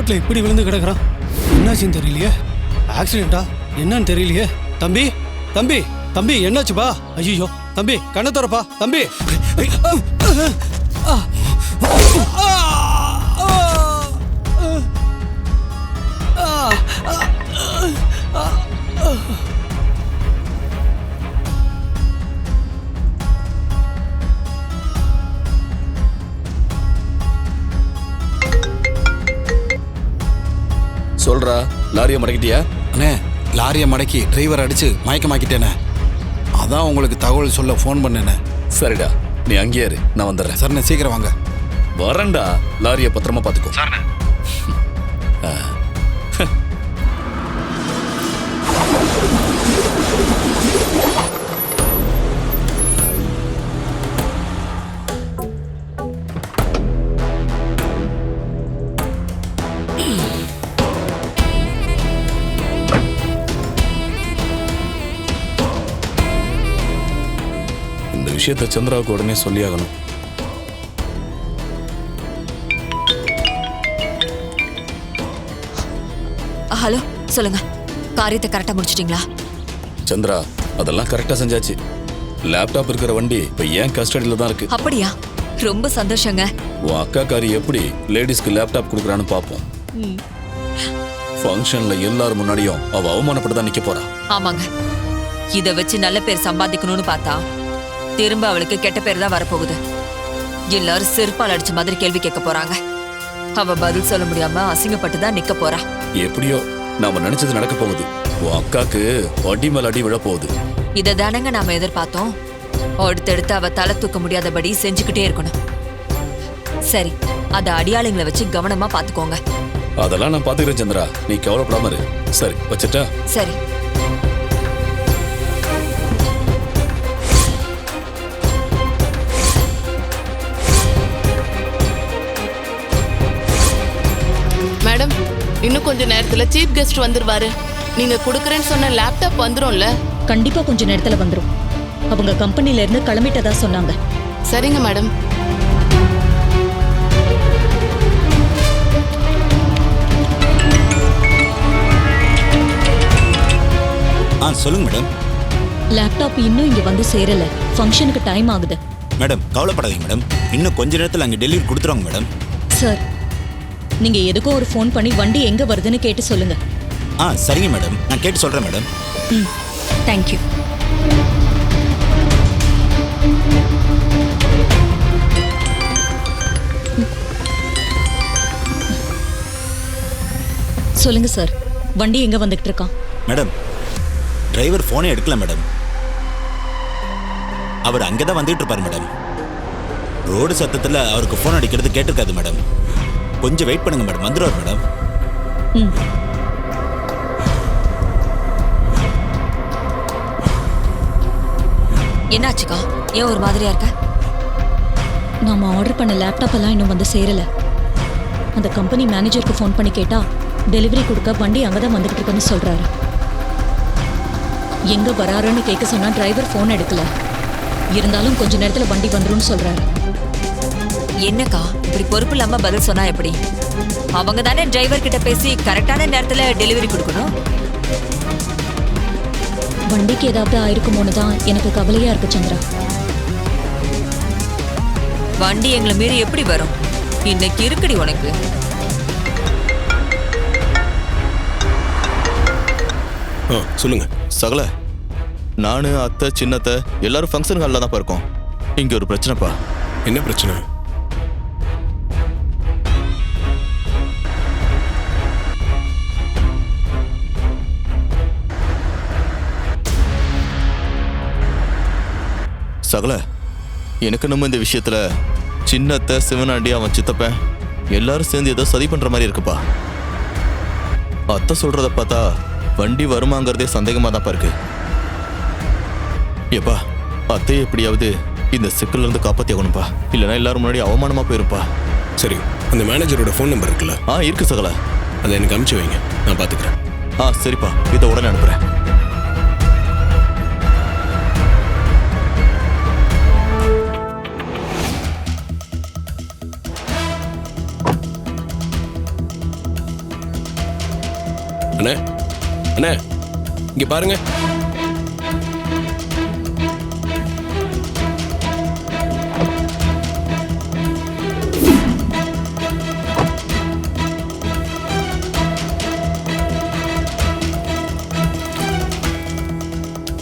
ரோட்ல இப்படி விழுந்து கிடக்குறான். என்னாச்சுன்னு தெரியலையே. ஆக்சிடென்ட்டா என்னன்னு தெரியலையே. தம்பி தம்பி தம்பி என்னாச்சுப்பா? ஐயோ தம்பி கண்ணை திறப்பா தம்பி. சொல்றா, லாரியை மடக்கிட்டியா? அண்ணே, லாரியை மடக்கி டிரைவர் அடிச்சு மயக்கமாக்கிட்டேனே. அதான் உங்களுக்கு தகவல் சொல்ல ஃபோன் பண்ணேண்ணே. சரிடா, நீ அங்கேயே இரு, நான் வந்துடுறேன். சரிண்ணே, சீக்கிரம் வாங்க. வரேன்டா, லாரியை பத்திரமா பார்த்துக்கோ. சரிண்ணே. இந்த விஷயத்தை சந்திராவுக்கு உடனே சொல்லியாகணும். ஹலோ, சொல்லுங்க. காரியத்தை கரெக்டா முடிச்சிட்டீங்களா? சந்திரா, அதெல்லாம் கரெக்டா செஞ்சாச்சு. லேப்டாப் இருக்கிற வண்டி இப்ப ஏன் கஸ்டடியில தான் இருக்கு. அப்படியா? ரொம்ப சந்தோஷங்க. உன் அக்கா காரி எப்படி லேடிஸ்க்கு லேப்டாப் கொடுக்குறான்னு பார்ப்போம். ஃபங்க்ஷன்ல எல்லாரும் முன்னாடியும் அவ அவமானப்பட்டு தான் நிக்க போறா. ஆமாங்க, இத வச்சு நல்ல பேர் சம்பாதிக்கணும்னு பார்த்தா திரும்ப அவளுக்கு கெட்ட பேர் தான் வரப்போகுது. எல்லாரும் செருப்பால் அடிச்ச மாதிரி கேள்வி கேட்க போறாங்க. அவ பதில் சொல்ல முடியாம அசிங்கப்பட்டு தான் நிக்க போறா. எப்படியோ நாம நினைச்சது நடக்க போகுது. உன் அக்காக்கு அடி மேல அடி விழ போகுது. இத தானங்க நாம எதிர்பார்த்தோம். அடுத்தடுத்து அவ தலை தூக்க முடியாதபடி செஞ்சுக்கிட்டே இருக்கணும். சரி, அத அடியாளுங்களை வச்சு கவனமா பாத்துக்கோங்க. அதெல்லாம் நான் பாத்துக்கிறேன் சந்திரா, நீ கவலைப்படாம இரு. சரி, வச்சுட்டா? சரி. மேடம், இன்னும் கொஞ்ச நேரத்துல சீஃப் கெஸ்ட் வந்துருவாரு. நீங்க குடுக்கறேன்னு சொன்ன லேப்டாப் வந்துரும்ல? கண்டிப்பா கொஞ்ச நேரத்துல வந்துரும். அவங்க கம்பெனில இருந்து கிளம்பிட்டதா சொன்னாங்க. சரிங்க மேடம். சொல்லுங்க மேடம். லேப்டாப் இன்னும் இங்க வந்து சேரல. ஃபங்க்ஷனுக்கு டைம் ஆகுது. மேடம் கவலைப்படாதீங்க மேடம், இன்னும் கொஞ்ச நேரத்தில் அங்கே டெலிவரி கொடுத்துருவாங்க மேடம். சார், நீங்க எதுக்கோ ஒரு ஃபோன் பண்ணி வண்டி எங்க வருதுன்னு கேட்டு சொல்லுங்க. சரிங்க மேடம், நான் கேட்டு சொல்றேன் மேடம். தேங்க்யூ. சொல்லுங்க சார், வண்டி எங்க வந்துகிட்டு இருக்கான்? மேடம், டிரைவர் ஃபோனே எடுக்கல மேடம். அவர் அங்கே தான் வந்துட்டு இருப்பார் மேடம். ரோடு சத்தத்தில் அவருக்கு ஃபோன் அடிக்கிறது கேட்டிருக்காது மேடம். கொஞ்சம் வெயிட் பண்ணுங்க மேடம், வந்துடுவார் மேடம். என்னாச்சுக்கா? ஏன் ஒரு மாதிரியா இருக்க? நாம ஆர்டர் பண்ண லேப்டாப் எல்லாம் இன்னும் வந்து சேரல. அந்த கம்பெனி மேனேஜருக்கு ஃபோன் பண்ணி கேட்டா டெலிவரி கொடுக்க வண்டி அங்கதான் வந்துகிட்டு இருக்குன்னு சொல்றாரு. எங்க வராருன்னு கேட்க சொன்னா டிரைவர் ஃபோன் எடுக்கல. இருந்தாலும் கொஞ்ச நேரத்துல வண்டி வந்துரும்னு சொல்றாரு. என்னக்கா இப்படி பொறுப்பு இல்லாம பதில் சொன்னா எப்படி? அவங்க தானே டிரைவர் கிட்ட பேசி கரெக்டான நேரத்துல டெலிவரி கொடுக்கணும். வண்டிக்கு ஏதாவது ஆயிருக்குமோன்னு தான் எனக்கு கவலையா இருக்கு சந்திரா. வண்டி எங்களை மீறி எப்படி வரும்? இன்னைக்கு இருக்குடி உனக்கு. சொல்லுங்க. சகல, நானு அத்தை சின்னத்தை எல்லாரும் ஃபங்க்ஷன் ஹாலில் தான் இருக்கோம். இங்க ஒரு பிரச்சனைப்பா. என்ன பிரச்சனை? சகல, எனக்கு நம்ம இந்த விஷயத்துல சின்னத்தை சிவனாண்டி அவன் சித்தப்பேன் எல்லாரும் சேர்ந்து ஏதோ சதி பண்ற மாதிரி இருக்குப்பா. அத்தை சொல்றத பார்த்தா வண்டி வருமாங்கிறதே சந்தேகமா தான் இருக்கு. ஏப்பா, அத்தையை எப்படியாவது இந்த சிக்கல்ல இருந்து காப்பாத்தி ஆகணும்பா, இல்லைன்னா எல்லாரும் முன்னாடி அவமானமா போயிருப்பா. சரி, அந்த மேனேஜரோட ஃபோன் நம்பர் இருக்குல்ல? இருக்கு சகல. அதை எனக்கு அனுப்பிச்சு வைங்க, நான் பாத்துக்கிறேன். சரிப்பா, இதை உடனே அனுப்புறேன். இங்க பாருங்க.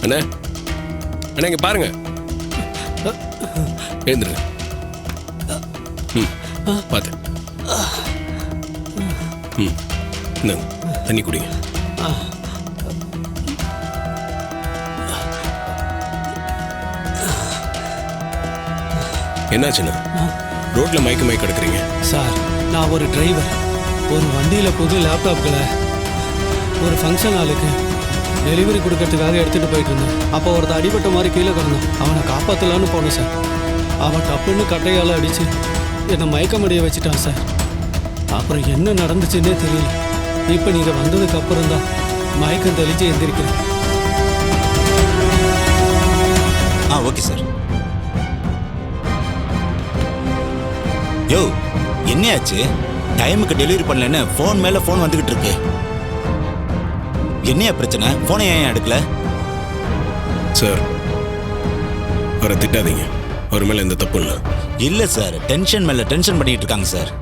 அண்ணே அண்ணா இங்க பாருங்க. எழுந்துருங்க. பார்த்து. இந்தாங்க தண்ணி குடிங்க. என்னாச்சுண்ணா? ரோட்ல மயக்க கிடக்குறீங்க. சார், நான் ஒரு டிரைவர். ஒரு வண்டியில் புது லேப்டாப்களை ஒரு ஃபங்க்ஷன் ஆளுக்கு டெலிவரி கொடுக்கறதுக்காக எடுத்துகிட்டு போயிட்டு இருந்தேன். அப்போ ஒருத்தர் அடிபட்ட மாதிரி கீழே கிடந்தான். அவனை காப்பாற்றலான்னு போனேன் சார். அவன் டப்புன்னு கட்டையால் அடித்து என்னை மயக்கமடைய வச்சுட்டான் சார். அப்புறம் என்ன நடந்துச்சுன்னே தெரியல. இப்போ நீங்கள் வந்ததுக்கு அப்புறம் தான் மயக்கம் தெளிச்சு எந்திரிக்கிறேன். Okay sir. யோ, என்னையாச்சு? டைமுக்கு டெலிவரி பண்ணலன்னு ஃபோன் மேல ஃபோன் வந்துகிட்டு இருக்கு. என்னையா பிரச்சனை? ஃபோனை ஏன் எடுக்கல? சார், அவரை திட்டாதீங்க. அவர் மேல எந்த தப்பு இல்லை. இல்ல சார், டென்ஷன் மேல டென்ஷன் பண்ணிட்டு இருக்காங்க சார்.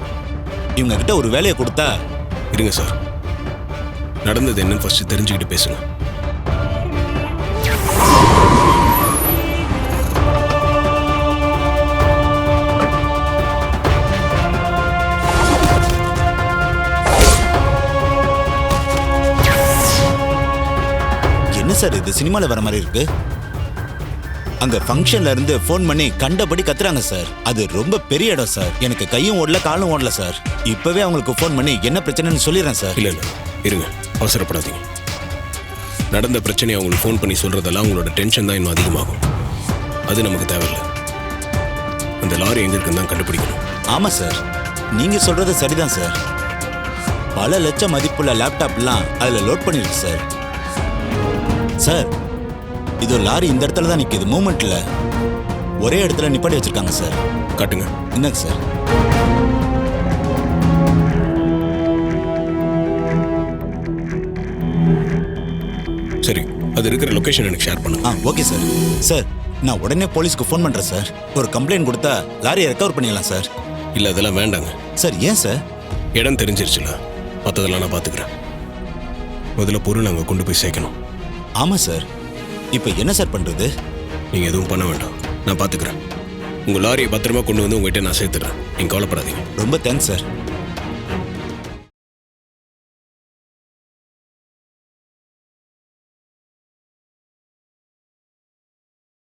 இவங்க கிட்ட ஒரு வேலையை கொடுத்தா. இருங்க சார், நடந்தது என்னன்னு ஃபர்ஸ்ட் தெரிஞ்சுக்கிட்டு பேசுங்க. என்ன சார் இது சினிமால வர மாதிரி இருக்கு? அங்க ஃபங்க்ஷன்ல இருந்து ஃபோன் பண்ணி கண்டபடி கத்துறாங்க சார். அது ரொம்ப பெரிய இடம் சார். எனக்கு கையும் ஓடல காலும் ஓடல சார். இப்பவே அவங்களுக்கு ஃபோன் பண்ணி என்ன பிரச்சனைன்னு சொல்லிடுறேன் சார். இல்ல இல்ல, இருங்க, அவசரப்படாதீங்க. நடந்த பிரச்சனையை அவங்களுக்கு ஃபோன் பண்ணி சொல்றதெல்லாம் உங்களோட டென்ஷன் தான் இன்னும் அதிகமாகும். அது நமக்கு தேவையில்லை. அந்த லாரி எங்க இருக்குன்னு தான் கண்டுபிடிக்கணும். ஆமா சார், நீங்க சொல்றது சரிதான் சார். பல லட்சம் மதிப்புள்ள லேப்டாப்லாம் அதுல லோட் பண்ணிருக்கு சார். சார், இது ஒரு லாரி இந்த இடத்துல தான் நிக்குது. மூவ்மெண்ட்ல ஒரே இடத்துல நிப்பாட்டி வச்சிருக்காங்க சார். காட்டுங்க. என்னங்க சார்? சரி, அது இருக்கிற லொகேஷன் எனக்கு ஷேர் பண்ணுங்க. Okay sir. சார், நான் உடனே போலீஸ்க்கு ஃபோன் பண்றேன் சார். ஒரு கம்ப்ளைண்ட் கொடுத்தா லாரியை ரெக்கவர் பண்ணிடலாம் சார். இல்ல, அதெல்லாம் வேண்டாங்க சார். ஏன் சார்? இடம் தெரிஞ்சிருச்சுல, மற்றதெல்லாம் நான் பார்த்துக்கிறேன். முதல்ல பொருள் அங்கே கொண்டு போய் சேர்க்கணும். ஆமா சார். இப்போ என்ன சார் பண்றது? நீங்க எதுவும் பண்ண வேண்டாம், நான் பார்த்துக்கிறேன். உங்க லாரியை பத்திரமா கொண்டு வந்து உங்ககிட்ட நான் சேர்த்துறேன். நீங்க கவலைப்படாதீங்க. ரொம்ப தேங்க்ஸ் சார்.